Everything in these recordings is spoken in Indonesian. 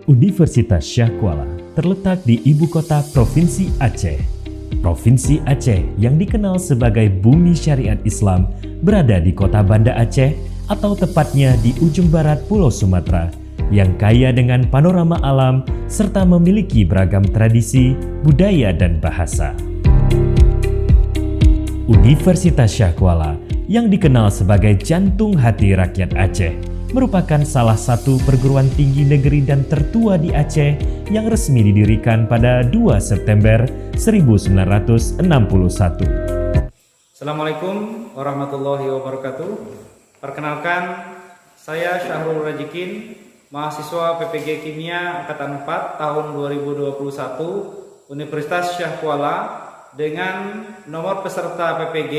Universitas Syah Kuala terletak di ibu kota Provinsi Aceh. Provinsi Aceh yang dikenal sebagai bumi syariat Islam berada di kota Banda Aceh atau tepatnya di ujung barat Pulau Sumatera yang kaya dengan panorama alam serta memiliki beragam tradisi, budaya, dan bahasa. Universitas Syah Kuala yang dikenal sebagai jantung hati rakyat Aceh merupakan salah satu perguruan tinggi negeri dan tertua di Aceh yang resmi didirikan pada 2 September 1961. Assalamualaikum warahmatullahi wabarakatuh. Perkenalkan, saya Syahrul Rajikin, mahasiswa PPG Kimia Angkatan 4 tahun 2021 Universitas Syah Kuala dengan nomor peserta PPG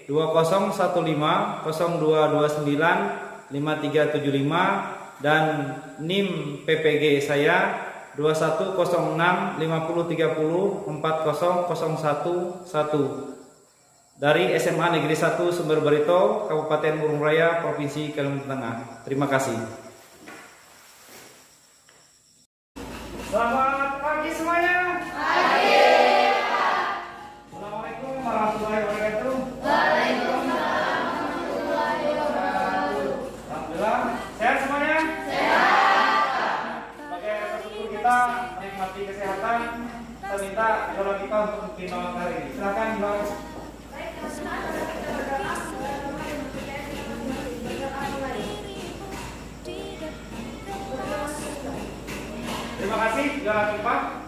20150229 5375 dan NIM PPG saya 210650304011 dari SMA Negeri 1 Sumber Barito, Kabupaten Burung Raya, Provinsi Kalimantan Tengah. Terima kasih. Selamat pagi semuanya. Pagi, Pak. Assalamualaikum warahmatullahi wabarakatuh. Waalaikumsalam warahmatullahi wabarakatuh. Alhamdulillah, sehat semuanya? Sehat. Sebagai bersyukur kita menikmati kesehatan, kita minta doa kita untuk mengimbangi hari ini. Silakan, Bang. Terima kasih, jangan lupa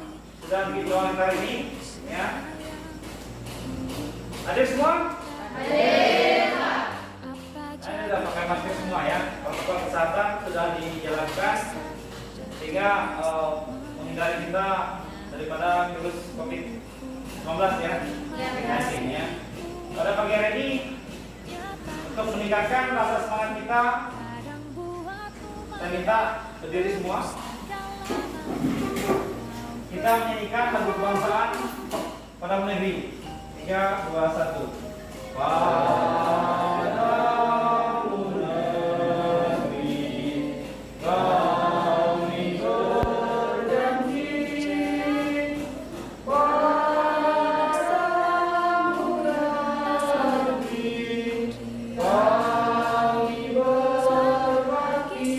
sudah bikin doa hari ini, ya. Hadir semua? Hadir, Pak. Saya sudah pakai masker semua, ya. Protokol kesehatan sudah dijalankan sehingga menghindari kita daripada virus COVID-19, ya. Ya. Pada pagi hari ini untuk meningkatkan rasa semangat kita, saya minta berdiri semua. Kita menyanyikan lagu kebangsaan pada negeri. 3, 2, 1. Padamu negeri kami berjanji, padamu negeri kami berbakti.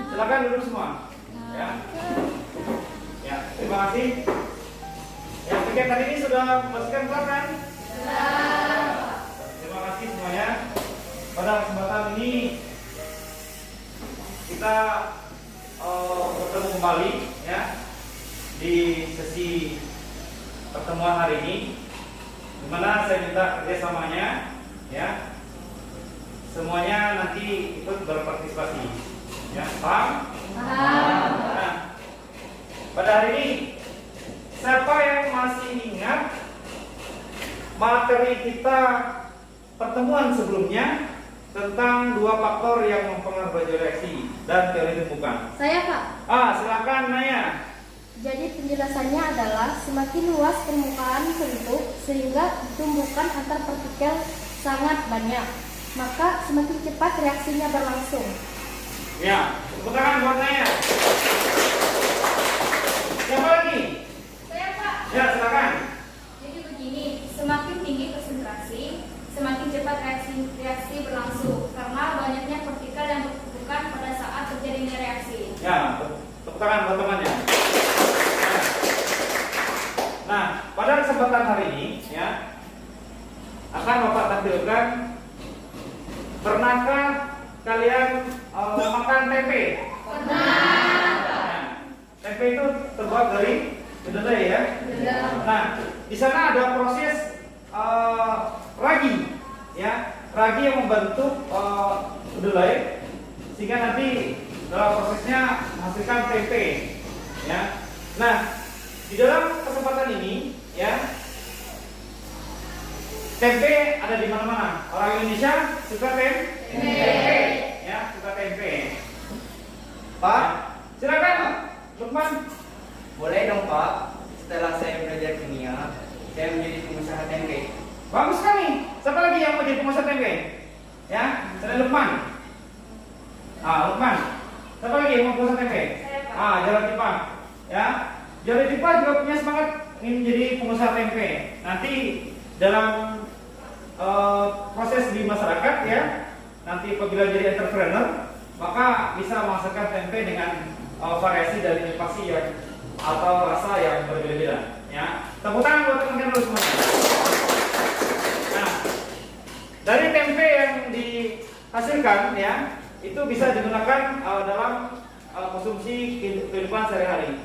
Silakan duduk semua. Ya. Ya, terima kasih. Yang tiket tadi ini sudah membersihkan kelas kan? Terima kasih semuanya. Pada kesempatan ini kita bertemu kembali, ya, di sesi pertemuan hari ini, di mana saya minta kerjasamanya, ya. Semuanya nanti ikut berpartisipasi. Ya, paham? Paham. Nah, pada hari ini, siapa yang masih ingat materi kita pertemuan sebelumnya tentang 2 faktor yang mempengaruhi reaksi dan teori tumbukan? Saya, Pak. Silakan Naya. Jadi penjelasannya adalah semakin luas permukaan bentuk sehingga tumbukan antar partikel sangat banyak, maka semakin cepat reaksinya berlangsung. Ya, tepuk tangan buat Naya. Siapa lagi? Saya, Pak. Ya, silakan. Jadi begini, semakin tinggi konsentrasi, semakin cepat reaksi berlangsung karena banyaknya partikel yang bertumbukan pada saat terjadinya reaksi. Ya, tepuk tangan buat temannya. Nah, pada kesempatan hari ini, ya, akan Bapak tampilkan, pernahkah kalian makan tempe? Pernah. Tempe itu terbuat dari kedelai ya. Nah, di sana ada proses ragi ya, ragi yang membentuk kedelai sehingga nanti dalam prosesnya menghasilkan tempe ya. Nah, di dalam kesempatan ini ya, tempe ada di mana-mana. Orang Indonesia suka tempe ya, suka tempe. Pak, Silakan Lukman. boleh dong Pak, setelah saya belajar kimia, saya menjadi pengusaha tempe. Bagus sekali. Siapa lagi yang mau jadi pengusaha tempe? Ya, selain Lukman. Lukman. Siapa lagi yang mau pengusaha tempe? Jalan Tipa. Ya, Jalan Tipa juga punya semangat ingin menjadi pengusaha tempe. Nanti dalam proses di masyarakat ya, nanti apabila jadi entrepreneur, maka bisa menghasilkan tempe dengan variasi dari inovasi yang atau rasa yang berbeda-beda. Ya, tepuk tangan buat teman-teman dulu semuanya. Nah, dari tempe yang dihasilkan ya, itu bisa digunakan dalam konsumsi kehidupan sehari-hari.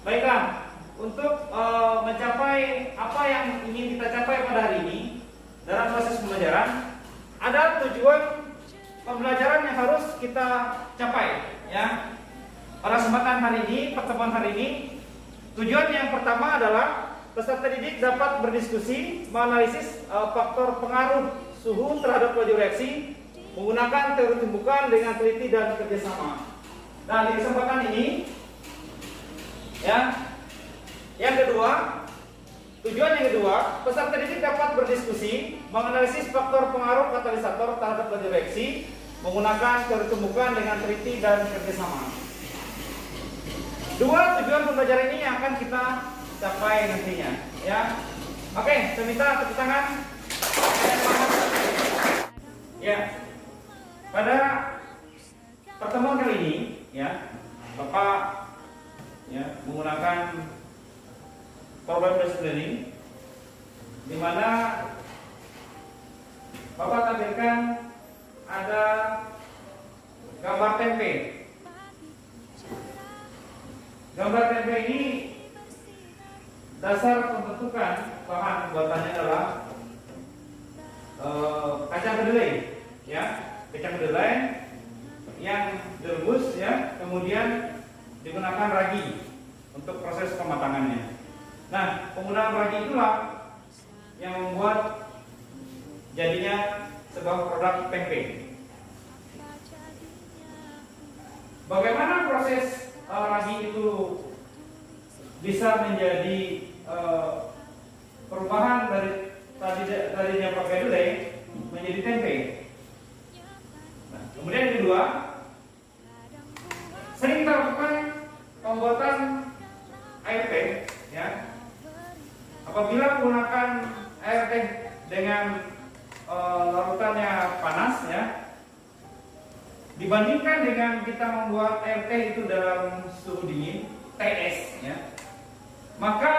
Baiklah, untuk mencapai apa yang ingin kita capai pada hari ini dalam proses pembelajaran, ada tujuan pembelajaran yang harus kita capai ya. Pada kesempatan hari ini, pertemuan hari ini, tujuan yang pertama adalah peserta didik dapat berdiskusi menganalisis faktor pengaruh suhu terhadap laju reaksi menggunakan teori tumbukan dengan teliti dan kerjasama. Nah, di kesempatan ini ya, yang kedua, tujuan yang kedua, peserta didik dapat berdiskusi menganalisis faktor pengaruh katalisator terhadap laju reaksi menggunakan teori tumbukan dengan teliti dan kerjasama. Dua tujuan pembelajaran ini yang akan kita capai nantinya, ya. Oke, saya minta tepuk tangan. Ya, pada pertemuan kali ini, ya, Bapak ya menggunakan problem-based learning, di mana Bapak tampilkan ada gambar tempe. Gambar tempe ini dasar pembentukan bahan buatannya adalah kacang kedelai, ya, kacang kedelai yang direbus, ya, kemudian digunakan ragi untuk proses pematangannya. Nah, penggunaan ragi itulah yang membuat jadinya sebuah produk tempe. Bagaimana proses ragi itu bisa menjadi perubahan dari tadinya pakai kedelai menjadi tempe. Nah, kemudian yang kedua, sering kita lakukan pembuatan air teh, ya. Apabila menggunakan air teh dengan larutannya panas, ya, dibandingkan dengan kita membuat air teh itu dalam suhu dingin, TS, ya, maka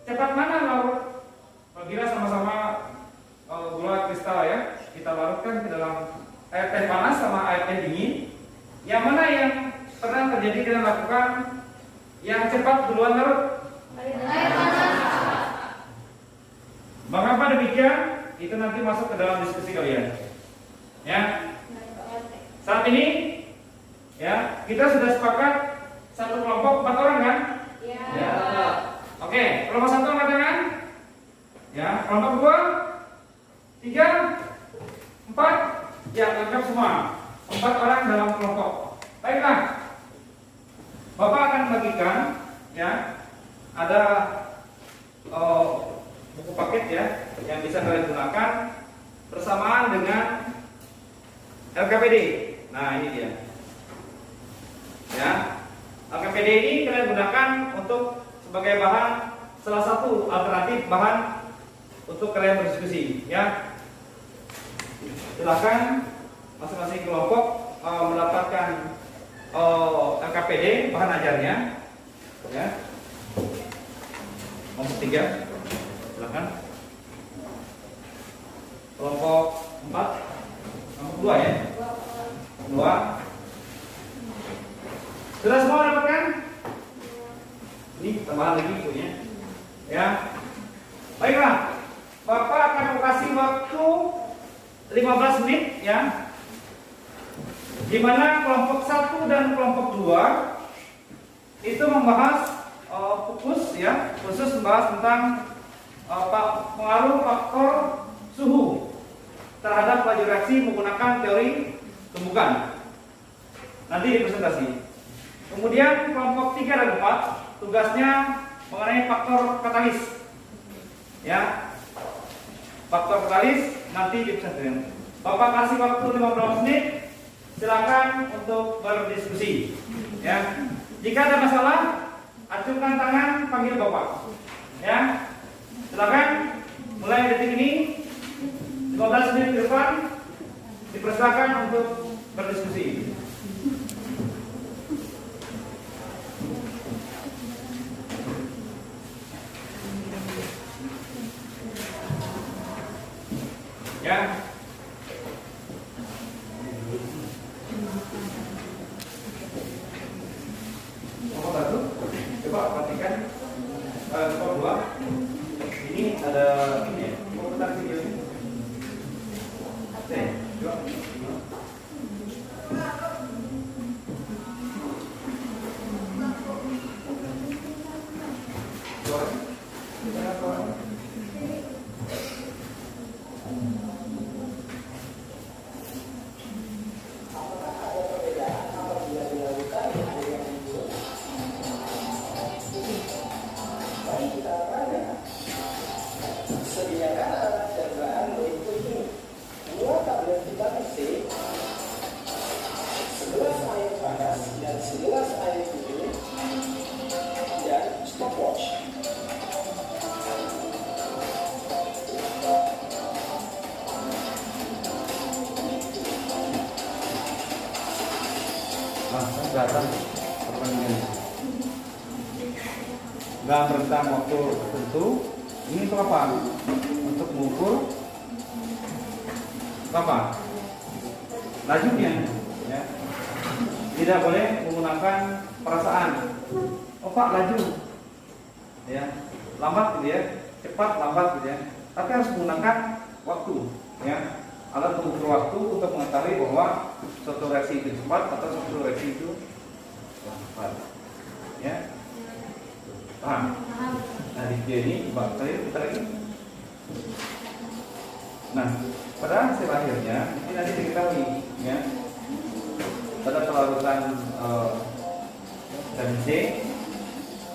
cepat mana larut apabila sama-sama gula kristal, ya, kita larutkan ke dalam air teh panas sama air teh dingin, yang mana yang pernah terjadi kita lakukan yang cepat duluan larut? Air panas. Mengapa demikian? Itu nanti masuk ke dalam diskusi kalian, ya. Saat ini, ya, kita sudah sepakat satu kelompok 4 orang, kan? Ya. Ya. Oke, kelompok 1 angkat tangan. Ya, kelompok 2, 3, 4, ya, lengkap semua. 4 orang dalam kelompok. Baiklah, Bapak akan bagikan, ya, ada buku paket, ya, yang bisa kalian gunakan bersamaan dengan LKPD. Nah, ini dia. Ya, LKPD ini kalian gunakan untuk sebagai bahan, salah satu alternatif bahan untuk kalian berdiskusi, ya. Silakan masing-masing kelompok mendapatkan LKPD bahan ajarnya, ya. Kelompok 3, silakan. Kelompok 4, kelompok 2, ya. 2. Sudah semua dapatkan? Ini tambahan lagi punya. Ya. Baiklah. Bapak akan kasih waktu 15 menit ya. Di mana kelompok 1 dan kelompok 2 itu membahas fokus ya, khusus membahas tentang pengaruh faktor suhu terhadap laju reaksi menggunakan teori tumbukan. Nanti di presentasi. Kemudian kelompok 3 dan 4 tugasnya mengenai faktor katalis. Ya. Faktor katalis nanti di presentasi. Bapak kasih waktu 15 menit. Silakan untuk berdiskusi. Ya. Jika ada masalah, acungkan tangan, panggil Bapak. Ya. Silakan mulai detik ini 15 menit ke depan dipersilakan untuk berdiskusi. Ya. Nomor 1, coba perhatikan nomor 2. Ini ada ini ya, mau putar video ini. Coba. Dalam rentang waktu tertentu ini untuk apa? Untuk mengukur apa? Lajunya, ya. Tidak boleh menggunakan perasaan. Oh Pak, laju, ya, lambat gitu ya, cepat lambat gitu ya. Tapi harus menggunakan waktu, ya, alat pengukur waktu untuk mengetahui bahwa suatu reaksi itu cepat atau suatu reaksi itu lambat, ya. Paham? Nah di video ini coba kalian putar lagi. Nah pada hasil akhirnya ini nanti diketahui ya, pada pelarutan dan C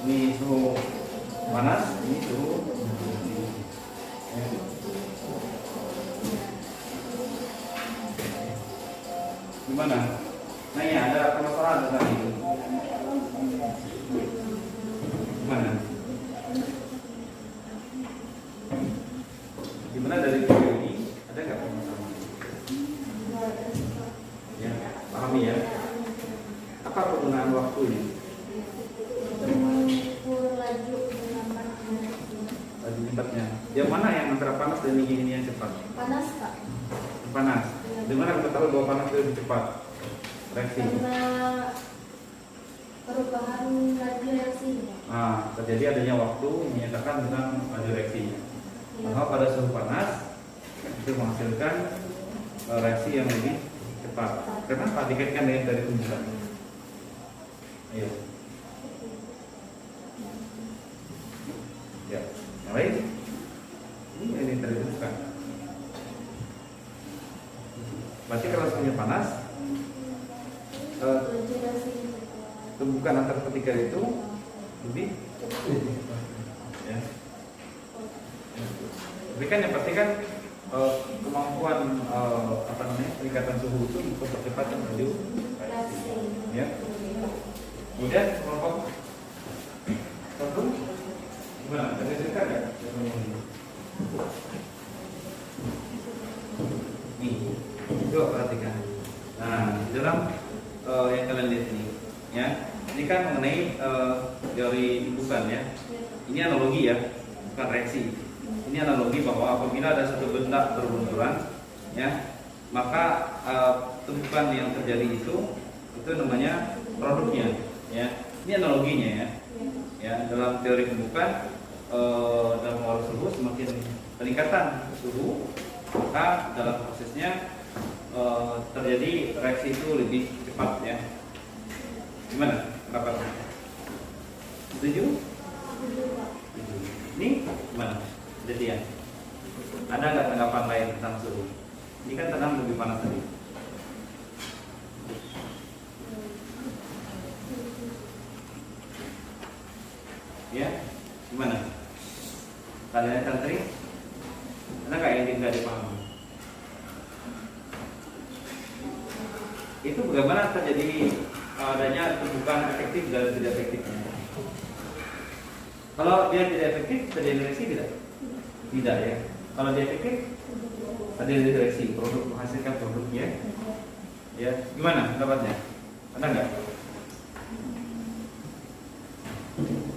ini suhu panas, ini suhu ya. Gimana? Nah ya ada permasalahan tentang itu. Gimana? Gimana dari video ini ada nggak permasalahan? Ya, pahami ya. Apa penggunaan waktu ini? Mengukur laju Laju limbatnya. Yang mana yang antara panas dan dingin ini yang cepat? panas Pak. Panas. Dimana kita tahu bahwa panas itu lebih cepat reaksi? Karena perubahan laju reaksi. Nah, terjadi adanya waktu menyatakan tentang laju reaksinya. Maka pada suhu panas itu menghasilkan reaksi yang lebih cepat. Kenapa? Dikaitkan dengan dari tumbukan. Ayo. Ya, yang lain? Ini dari tumbukan. Berarti kalau suhunya panas, Laju reaksi. tumbukan antar partikel itu lebih ya. Tapi kan yang pasti kan kemampuan peningkatan suhu itu untuk percepatan laju reaksi ya. Kemudian kelompok satu gimana? Ada cerita nggak? Nih, coba perhatikan. Nah, dalam yang kalian lihat ini ya, ini kan mengenai teori bukan ya. Ini analogi ya, bukan reaksi. Ini analogi bahwa apabila ada satu benda berbenturan, ya, maka tumpukan yang terjadi itu namanya produknya, ya. Ini analoginya ya. Ya, dalam teori pembukaan dalam pengaruh suhu semakin peningkatan suhu, maka dalam prosesnya terjadi reaksi itu lebih cepat ya. Gimana pendapatnya? Setuju? Ini gimana? Jadi ya, ada nggak tanggapan lain tentang suhu? Ini kan tenang lebih panas tadi. Ya, gimana? Kalian santri? Ada nggak yang tidak dipahami? Itu bagaimana terjadi adanya pembukaan efektif dan tidak efektifnya? Kalau dia tidak efektif, terjadi reaksi tidak? Tidak ya. Kalau dia efektif, terjadi reaksi, produk menghasilkan produknya. Ya, gimana pendapatnya? Ada nggak?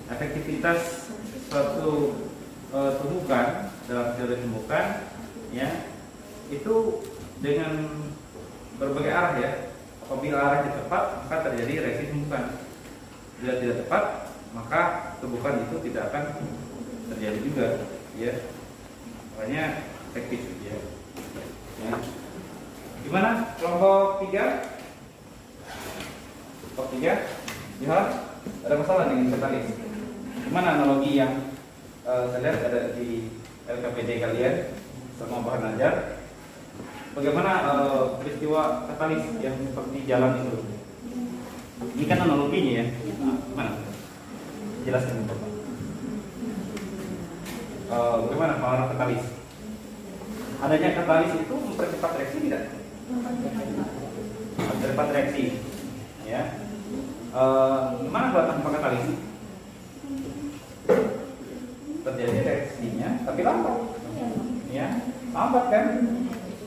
Efektivitas suatu tumbukan dalam teori tumbukan ya itu dengan berbagai arah ya. Apabila arahnya tepat maka terjadi reaksi tumbukan. Bila tidak tepat maka tumbukan itu tidak akan terjadi juga ya. Makanya efektif ya. Gimana kelompok 3? Kelompok 3 ya, ada masalah dengan katalis. Gimana analogi yang saya lihat ada di LKPD kalian sama bahan ajar? Bagaimana peristiwa katalis yang seperti jalan itu? Ini kan analoginya ya. Gimana? Jelaskan Bapak. Bagaimana pengaruh katalis? Adanya katalis itu mempercepat reaksi tidak? Mempercepat reaksi. Ya. Gimana kalau tanpa katalis? Terjadi reaksinya tapi lambat ya, lambat kan,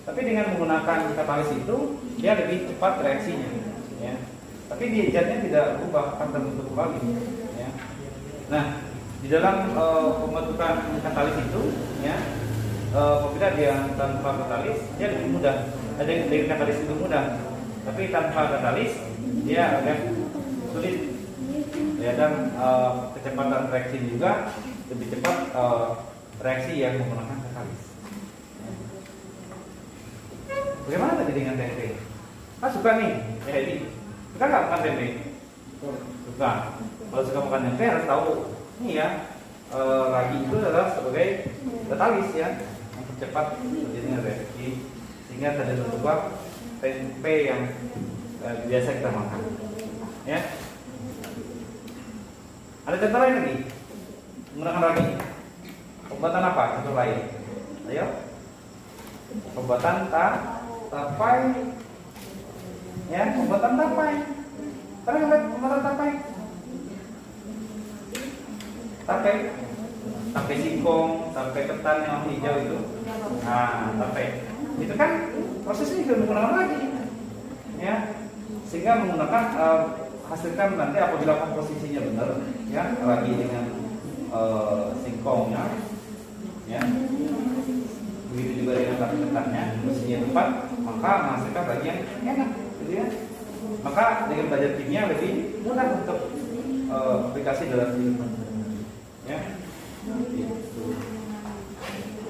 tapi dengan menggunakan katalis itu dia lebih cepat reaksinya ya, tapi dia zatnya tidak berubah, akan terbentuk kembali ya. Nah di dalam pembentukan katalis itu ya, apabila dia tanpa katalis dia lebih mudah, ada yang dengan katalis itu mudah, tapi tanpa katalis dia agak sulit ya, dan kecepatan reaksi juga lebih cepat reaksi yang menggunakan katalis. Bagaimana tadi dengan tempe? Suka nih, Edi. Suka nggak makan tempe? Suka. Kalau suka makan tempe harus tahu ini ya, ragi itu adalah sebagai katalis ya, mempercepat terjadinya reaksi sehingga terjadi sebuah tempe yang biasa kita makan. Ya. Ada contoh lain lagi? Menggunakan ragi. Pembuatan apa? Contoh lain. Ayo. Pembuatan tapai. Ya, pembuatan tapai. Pernah lihat pembuatan tapai? Tapai singkong, tapai ketan yang hijau itu. Nah, tapai. Itu kan prosesnya juga menggunakan ragi. Ya. Sehingga menggunakan hasilkan nanti apabila komposisinya benar ya, ragi dengan singkongnya ya, begitu juga dengan tape ketannya, posisinya tepat, maka menghasilkan ragi yang enak gitu ya. Maka dengan belajar kimia lebih mudah untuk aplikasi dalam kehidupan ya.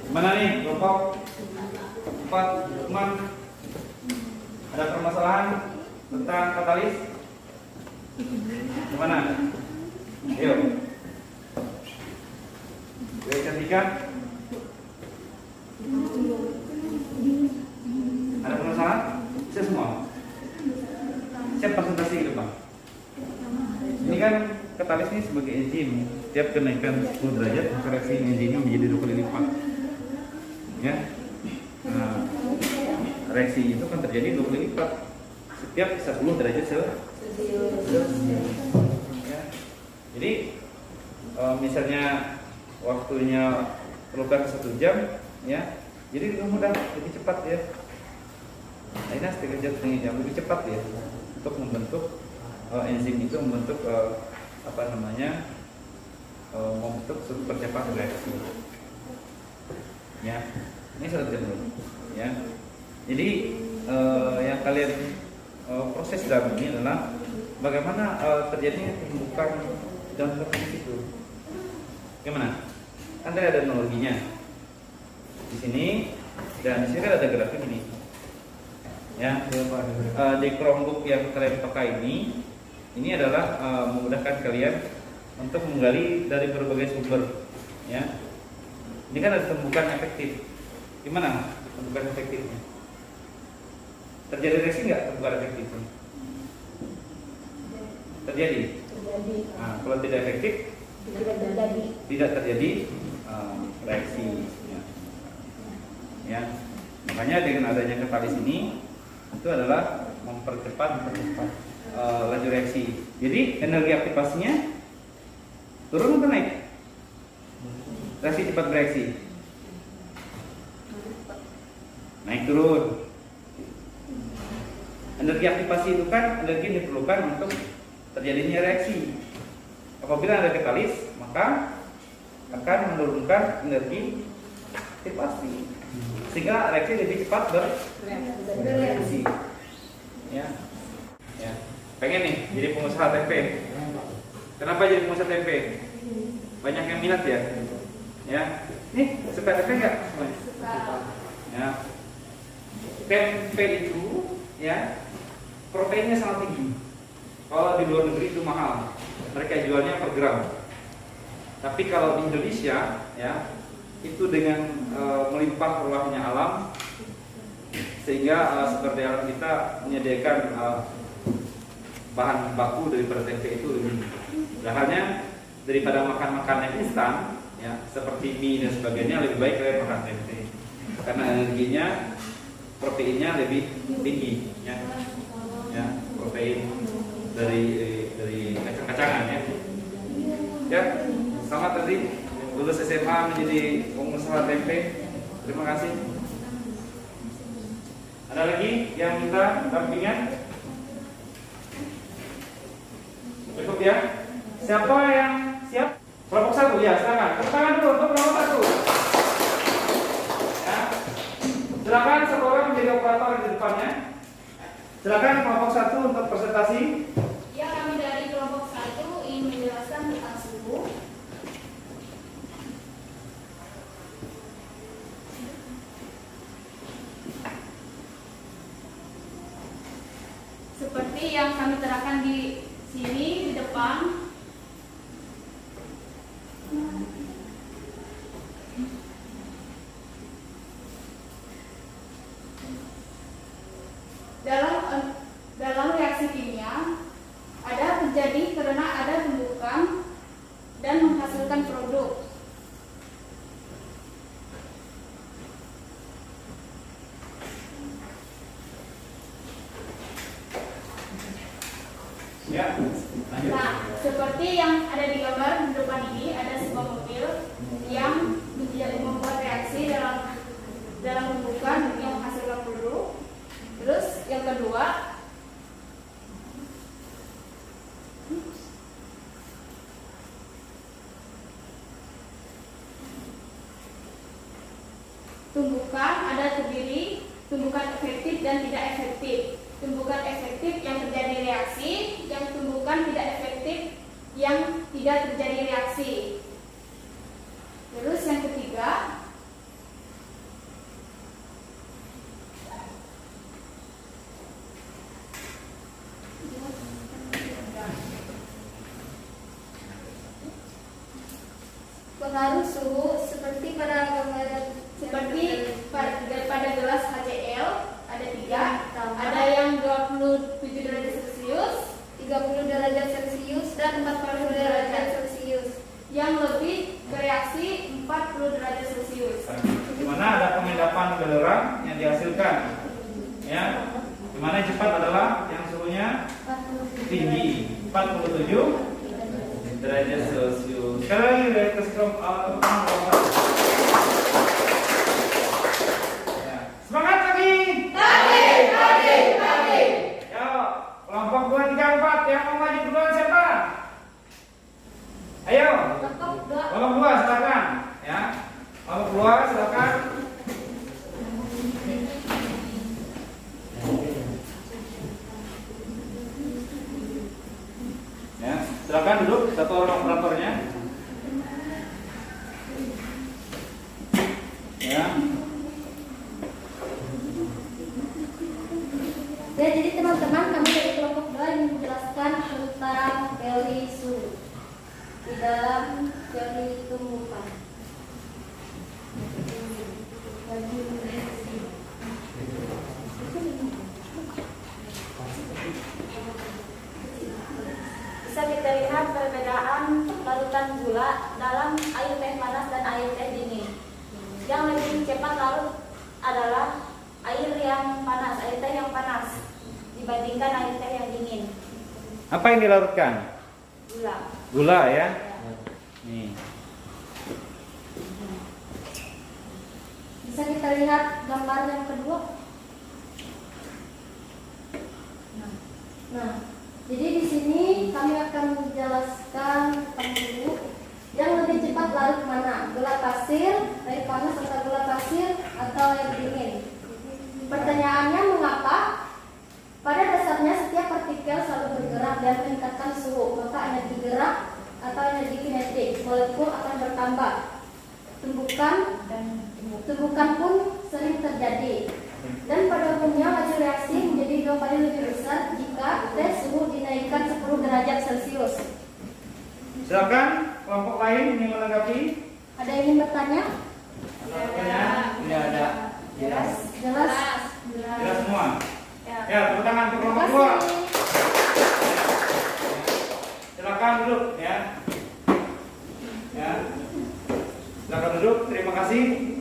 Gimana nih kelompok 4 teman, ada permasalahan tentang katalis? Gimana? Ayo. Cantika. Ada permasalahan? Bisa semua? Siap presentasi ke depan. Ini kan katalis ini sebagai enzim. Setiap kenaikan 10 derajat maka reaksi enzimnya menjadi 2 kali lipat. Ya. Nah, reaksi itu kan terjadi 2 kali lipat setiap 10 derajat ya. Jadi misalnya waktunya terluka 1 jam ya, jadi lebih mudah, lebih cepat ya. Nah, ini setengah jam lebih cepat ya untuk membentuk enzim itu membentuk membentuk suatu percepatan reaksi ya. Ini sudah dulu ya. Jadi yang kalian proses dalam ini adalah bagaimana terjadinya pembukaan Jangan seperti di situ. Gimana? Kan tadi ada analoginya. Di sini dan di sini kan ada grafik ini. Ya. Di Chromebook yang kalian pakai ini adalah memudahkan kalian untuk menggali dari berbagai sumber. Ya. Ini kan ada tumbukan efektif. Gimana tumbukan efektifnya? Terjadi reaksi nggak tumbukan efektifnya? Terjadi. Nah, kalau tidak efektif, tidak terjadi reaksi. Ya. Makanya dengan adanya katalis ini itu adalah mempercepat laju reaksi. Jadi energi aktivasinya turun atau naik? Reaksi cepat bereaksi. Naik turun. Energi aktivasi itu kan energi yang diperlukan untuk terjadinya reaksi. Apabila ada katalis, maka akan menurunkan energi aktivasi sehingga reaksi lebih cepat bereaksi. Ya. Pengen nih jadi pengusaha tempe. Kenapa jadi pengusaha tempe? Banyak yang minat ya. Ya. Nih, suka tempe nggak? Ya. Tempe itu ya proteinnya sangat tinggi. Kalau di luar negeri itu mahal. Mereka jualnya per gram. Tapi kalau di Indonesia ya itu dengan melimpah ruahnya alam sehingga seperti alam kita menyediakan bahan baku daripada tempe itu lebih halnya daripada makan makanan instan ya seperti mie dan sebagainya, lebih baik kalian makan tempe karena energinya proteinnya lebih tinggi ya protein dari kacang-kacangan ya. Selamat tadi lulus SMA menjadi pengusaha tempe. Terima kasih. Ada lagi yang minta dampingan? Cukup ya. Siapa yang siap? Kelompok 1 ya, silakan. Tepuk tangan dulu untuk kelompok 1. Ya. Silakan satu orang menjadi operator di depannya. Silakan kelompok 1 untuk presentasi. Ya, kami dari kelompok 1 ingin menjelaskan tentang suhu. Seperti yang kami terangkan di sini di depan, dalam reaksi kimia ada terjadi karena ada tumbukan dan menghasilkan produk. Ya, lanjut. Nah, seperti yang ada di gambar di depan ini, ada sebuah mobil yang membuat reaksi dalam tumbukan yang menghasilkan produk. Terus yang kedua, tumbukan ada terdiri tumbukan efektif dan tidak efektif. Tumbukan efektif yang terjadi reaksi, yang tumbukan tidak efektif yang tidak terjadi reaksi. Terus yang ketiga, pengaruh suhu seperti pada gambaran pada gelas HCl ada 3, ada yang 27 derajat Celcius, 30 derajat Celcius dan 40 derajat Celcius. Yang lebih bereaksi 40 derajat Celcius. Di mana ada pengendapan belerang yang dihasilkan. Ya. Di mana cepat adalah yang suhunya tinggi, 47 derajat Celcius. Sekali lagi reaksi semangat lagi. Yo, kelompok 2, 3, 4 yang mau maju duluan siapa? Ayo. Kelompok 2 silakan. Ya. Kelompok 2 silakan. Ya. Silakan duduk satu orang operatornya. Ya. Ya, jadi teman-teman, kami dari kelompok 2 ingin menjelaskan tentang teori suhu di dalam teori tumbuhan. Bisa kita lihat perbedaan larutan gula dalam air teh panas dan air teh dingin. Yang lebih cepat larut adalah air yang panas, air teh yang panas dibandingkan air teh yang dingin. Apa yang dilarutkan? Gula. Gula ya. Nih. Bisa kita lihat gambar yang kedua. Nah, jadi di sini kami akan menjelaskan tentang dulu yang lebih cepat larut mana, gula pasir, air panas atau gula pasir atau air dingin. Pertanyaannya mengapa? Pada dasarnya setiap partikel selalu bergerak dan meningkatkan suhu, maka energi gerak atau energi kinetik molekul akan bertambah. Tumbukan pun sering terjadi. Dan pada umumnya hasil reaksi menjadi 2 kali lebih besar jika tes suhu dinaikkan 10 derajat Celcius. Silakan kelompok lain ingin menanggapi. Ada yang ingin bertanya? Tidak ada. Jelas? Jelas semua. Ya, tepuk tangan untuk Terima kelompok 2. kasih. Silakan duduk ya. Ya. Silakan duduk. Terima kasih.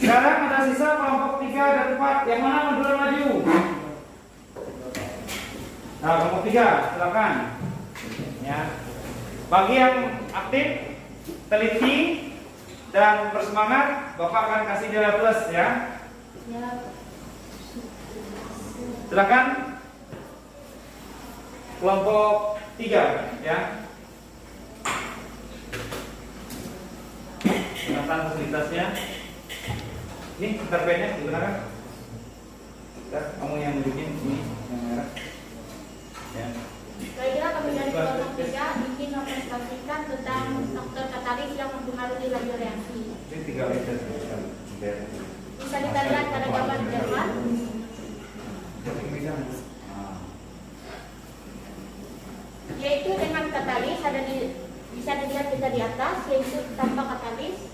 Sekarang ada sisa kelompok 3 dan 4. Yang mana duluan maju? Nah, kelompok 3, silakan. Ya. Bagi yang aktif, teliti dan bersemangat, Bapak akan kasih nilai plus ya. Ya. Silakan kelompok 3 ya. Gunakan fasilitasnya. Ini terpennya digunakan. Kamu yang bikin ini yang merah. Ya. Kira-kira kami dari kelompok 3 ingin mempresentasikan tentang faktor katalis yang mempengaruhi laju reaksi. Ini 3 liter. Bisa kita lihat pada gambar di depan. Yaitu dengan katalis bisa dilihat kita di atas, yaitu tanpa katalis.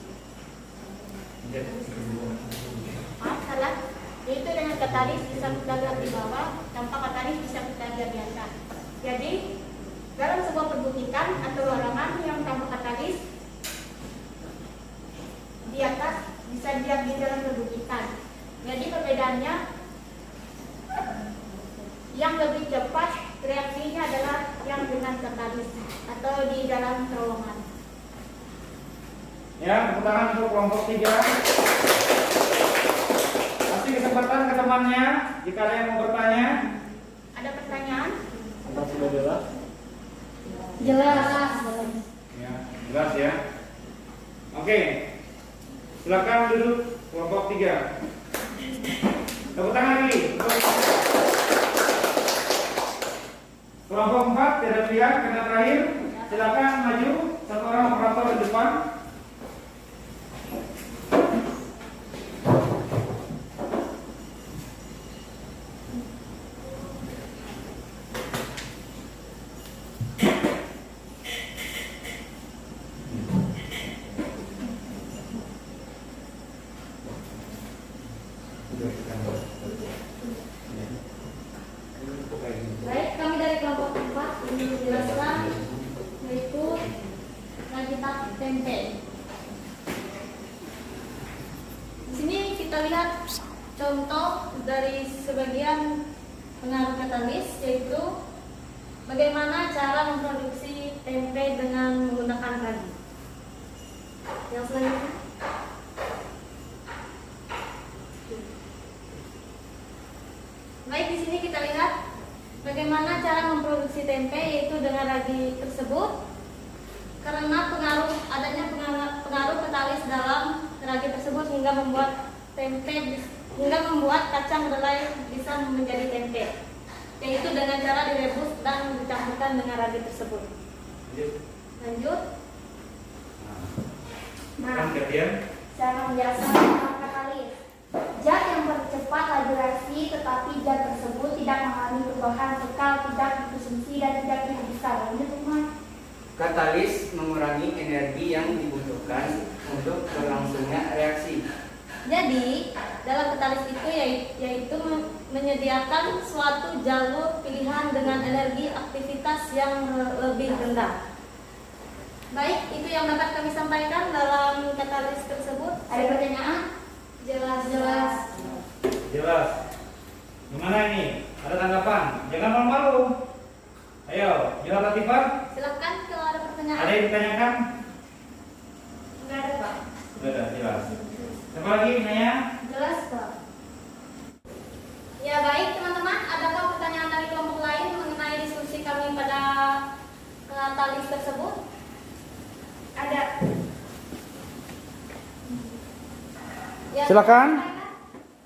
Salah. Yaitu dengan katalis bisa kita lihat di bawah, tanpa katalis bisa kita lihat di atas. Jadi dalam sebuah perbukitan atau larangan yang tanpa katalis di atas bisa dilihat di dalam perbukitan. Jadi perbedaannya yang lebih cepat reaksinya adalah yang dengan katalis atau di dalam terowongan. Ya, tepuk tangan untuk kelompok 3. Kasih kesempatan ke temannya jika ada yang mau bertanya. Ada pertanyaan? Apa sudah jelas? Jelas. Ya, jelas ya. Oke. Silakan duduk kelompok 3. Tepuk tangan lagi. Kelompok 4 tidak lihat karena terakhir. Silakan maju satu orang operator di depan. Baik, kami dari kelompok 4 ingin menjelaskan yaitu ragitat tempe. Di sini kita lihat contoh dari sebagian pengaruh katalis, yaitu bagaimana cara memproduksi tempe dengan menggunakan ragi. Yang selanjutnya. Baik, di sini kita lihat bagaimana cara memproduksi tempe, yaitu dengan ragi tersebut. Karena adanya pengaruh katalis dalam ragi tersebut hingga membuat kacang kedelai bisa menjadi tempe. yaitu dengan cara direbus dan dicampurkan dengan ragi tersebut. Lanjut. Kan kemudian Cara menjelaskan tentang katalis. Zat yang mempercepat laju reaksi, tetapi zat tersebut tidak mengalami perubahan kekal, tidak dikonsumsi dan tidak dihabiskan. Lanjut, Umar. Katalis mengurangi energi yang dibutuhkan untuk berlangsungnya reaksi. Jadi, dalam katalis itu yaitu menyediakan suatu jalur pilihan dengan energi aktivitas yang lebih rendah. Baik, itu yang dapat kami sampaikan dalam katalis tersebut. Ada pertanyaan? Jelas. jelas. Gimana ini? Ada tanggapan? Jangan malu-malu. Ayo, jelas Latifah. Silakan kalau ada pertanyaan. Ada yang ditanyakan? Enggak ada, Pak. Sudah jelas. Siapa lagi nanya? Jelas, Pak. Ya baik teman-teman, adakah pertanyaan dari kelompok lain mengenai diskusi kami pada katalis tersebut? Ada. Ya, Silakan.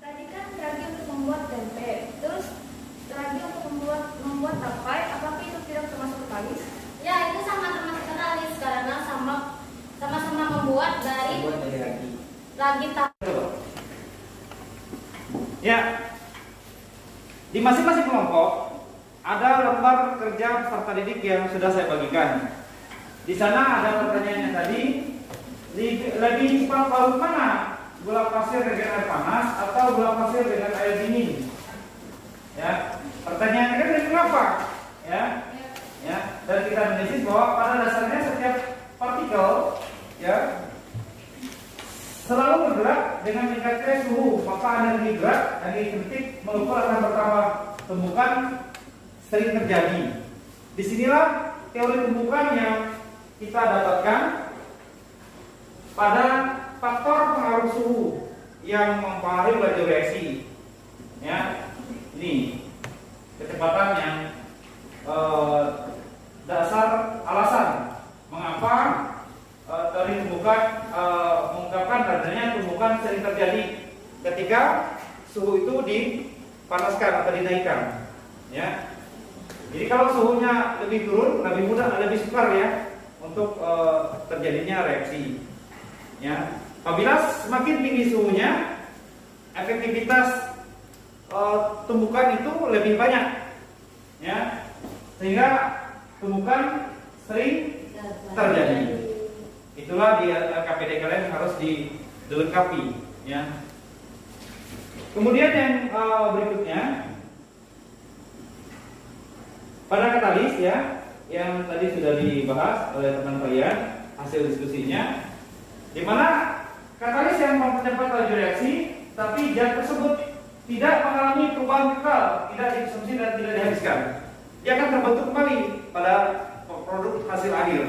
Tadi kan ragi untuk membuat tempe, terus ragi untuk membuat tapai, apakah itu tidak termasuk katalis? Ya, itu sama termasuk katalis karena sama-sama membuat dari ragi tapai. Ya. Di masing-masing kelompok ada lembar kerja peserta didik yang sudah saya bagikan. Di sana ada pertanyaannya tadi, lebih cepat larut mana? Gula pasir dengan air panas atau gula pasir dengan air dingin? Ya, pertanyaannya kan dari kenapa? Ya, dan kita analisis bahwa pada dasarnya setiap partikel, ya, selalu bergerak dengan meningkatnya suhu, maka energi gerak, energi kritik mengukur akan bertambah. Tumbukan sering terjadi. Disinilah teori tumbukan yang kita dapatkan pada faktor pengaruh suhu yang mempengaruhi laju reaksi. Ya, ini kecepatan yang dasar alasan mengapa teori tumbukan mengungkapkan adanya tumbukan sering terjadi ketika suhu itu dipanaskan atau dinaikkan. Ya, jadi kalau suhunya lebih turun, lebih mudah, lebih sukar ya untuk terjadinya reaksi. Ya, apabila semakin tinggi suhunya, efektivitas tumbukan itu lebih banyak. Ya, sehingga tumbukan sering terjadi. Itulah di KPD kalian harus dilengkapi, ya. Kemudian yang berikutnya pada katalis ya, yang tadi sudah dibahas oleh teman kalian hasil diskusinya, di mana katalis yang mempercepat laju reaksi, tapi zat tersebut tidak mengalami perubahan kekal, tidak dikonsumsi dan tidak dihabiskan. Dia akan terbentuk kembali pada produk hasil akhir.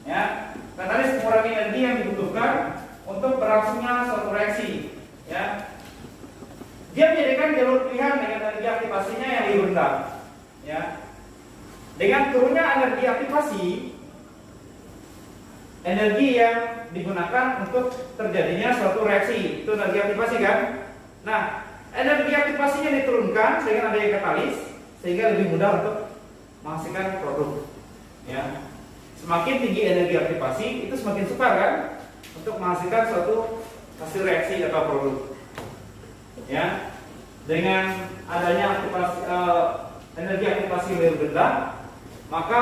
Ya, katalis mengurangi energi yang dibutuhkan untuk berlangsungnya suatu reaksi. Ya, dia menyediakan jalur pilihan dengan energi aktivasinya yang lebih rendah. Ya, dengan turunnya energi aktivasi, energi yang digunakan untuk terjadinya suatu reaksi itu energi aktivasi kan. Nah, energi aktivasinya diturunkan dengan adanya katalis sehingga lebih mudah untuk menghasilkan produk. Ya, semakin tinggi energi aktivasi itu semakin sukar kan untuk menghasilkan suatu hasil reaksi atau produk. Ya, dengan adanya aktivasi energi aktivasi lebih rendah, maka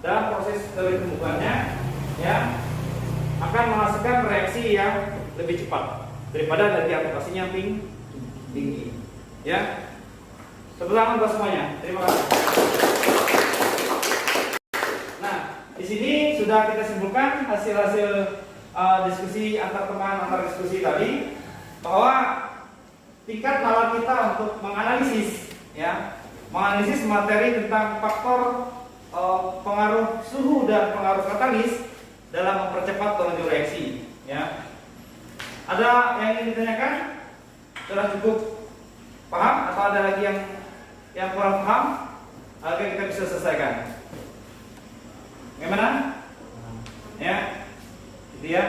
dalam proses dari tumbukannya ya akan menghasilkan reaksi yang lebih cepat daripada energi aktivasinya tinggi. Ya, tepuk tangan buat semuanya. Terima kasih. Nah, di sini sudah kita simpulkan hasil-hasil diskusi antar teman, antar diskusi tadi, bahwa tingkat nalar kita untuk menganalisis, ya, menganalisis materi tentang faktor pengaruh suhu dan pengaruh katalis dalam mempercepat laju reaksi. Ya, ada yang ingin ditanyakan? Sudah cukup paham atau ada lagi yang kurang paham? Agar kita bisa selesaikan. Bagaimana? Ya, gitu ya.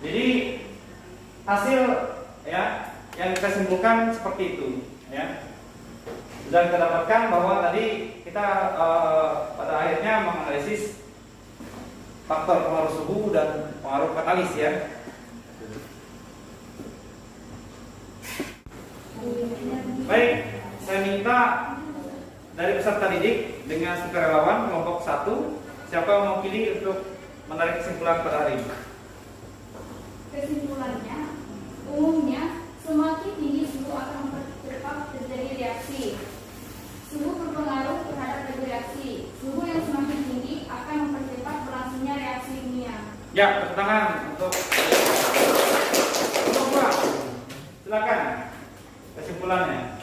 Jadi hasil ya yang kita simpulkan seperti itu, ya. sudah kita dapatkan bahwa tadi kita pada akhirnya menganalisis faktor pengaruh suhu dan pengaruh katalis ya. Baik, saya minta dari peserta didik dengan sukarelawan kelompok 1, siapa yang mau pilih untuk menarik kesimpulan pada hari ini? Kesimpulannya, umumnya semakin tinggi suhu akan mempercepat terjadi reaksi. Suhu berpengaruh terhadap reaksi. Suhu yang semakin tinggi akan mempercepat berlangsungnya reaksi kimia. Ya, tepuk tangan untuk Pak. Silakan kesimpulannya.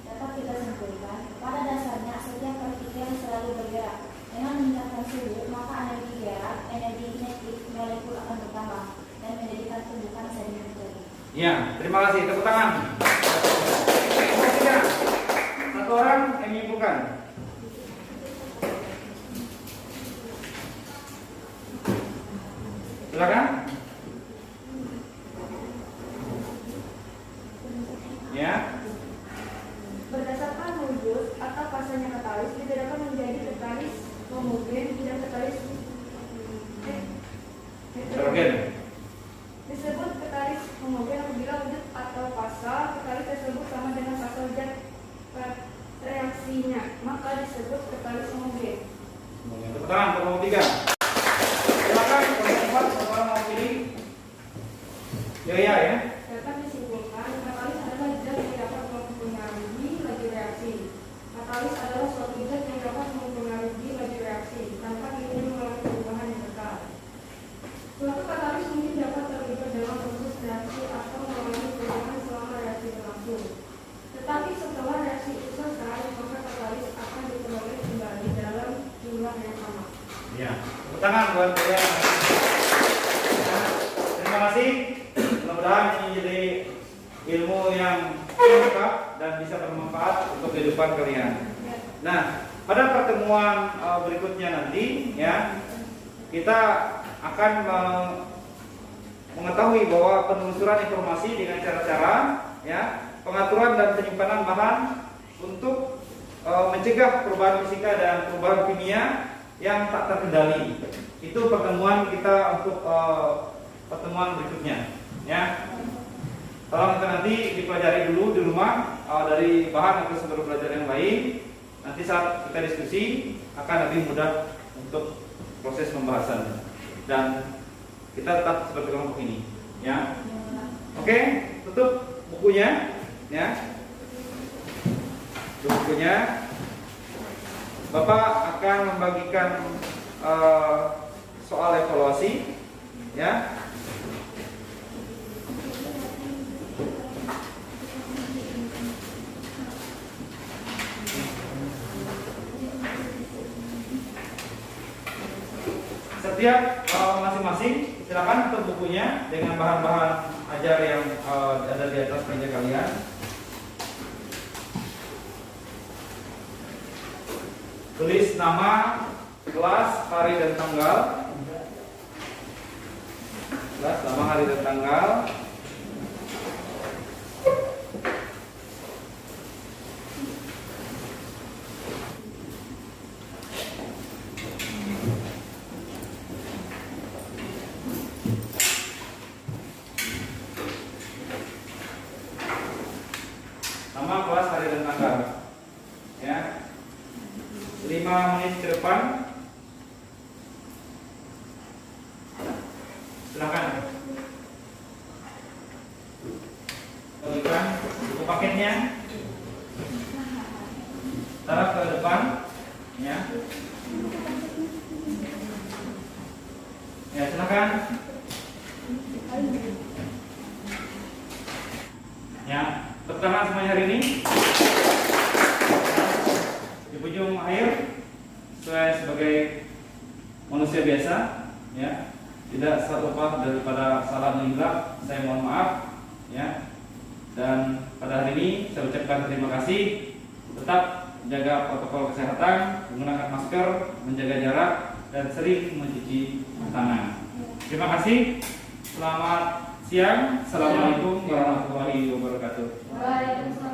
Dapat kita simpulkan, pada dasarnya setiap partikel selalu bergerak. Dengan meningkatkan suhu, maka energi gerak, energi kinetik molekul akan bertambah dan menjadikan tumbukan sedimen terjadi. Ya, terima kasih. Tepuk tangan. Satu orang yang menyimpulkan. Silakan. Ya. Berdasarkan wujud atau fasenya katalis dibedakan menjadi katalis homogen dan katalis Heterogen. Disebut katalis homogen apabila wujud atau fasa katalis tersebut sama dengan fasa zat reaksinya, maka disebut katalis homogen. Tepuk tangan untuk nomor 3. Silakan kelompok 4, orang mau pilih. Ya. Dapat disimpulkan, katalis adalah zat yang dapat mempengaruhi laju reaksi. Katalis adalah suatu zat yang dapat mempengaruhi laju reaksi tanpa ingin mengalami perubahan yang kekal. Suatu katalis mungkin dapat terlibat dalam proses reaksi atau mengalami perubahan selama reaksi berlangsung. Tetapi setelah reaksi itu selesai, maka katalis akan diperoleh kembali dalam jumlah yang sama. Ya. Tepuk tangan buat kalian. Terima kasih. Mudah-mudahan ini jadi ilmu yang lengkap dan bisa bermanfaat untuk kehidupan kalian. Nah, pada pertemuan berikutnya nanti ya, kita akan mengetahui bahwa penelusuran informasi dengan cara-cara ya, pengaturan dan penyimpanan bahan untuk mencegah perubahan fisika dan perubahan kimia yang tak terkendali. Itu pertemuan kita untuk pertemuan berikutnya ya. Tolong kita nanti dipelajari dulu di rumah dari bahan atau sumber belajar yang lain. Nanti saat kita diskusi akan lebih mudah untuk proses pembahasan dan kita tetap seperti kelompok ini ya. Oke, tutup bukunya ya. Tutup bukunya. Bapak akan membagikan soal evaluasi ya. Setiap masing-masing silakan tutup bukunya dengan bahan-bahan ajar yang ada di atas meja kalian. Tulis nama, kelas, hari dan tanggal. Kelas, nama, hari dan tanggal. Nama, kelas, hari dan tanggal. Ya. 5 menit ke depan. Silakan. Berikan buku paketnya. Taruh ke depan, ya. Ya, silakan. Ya, tepuk tangan semuanya hari ini. Di ujung akhir, saya sebagai manusia biasa, ya, tidak satu-apa daripada salah menghilap, saya mohon maaf, ya. Dan pada hari ini saya ucapkan terima kasih. Tetap jaga protokol kesehatan, menggunakan masker, menjaga jarak, dan sering mencuci tangan. Terima kasih. Selamat siang. Assalamualaikum warahmatullahi wabarakatuh. Waalaikumsalam.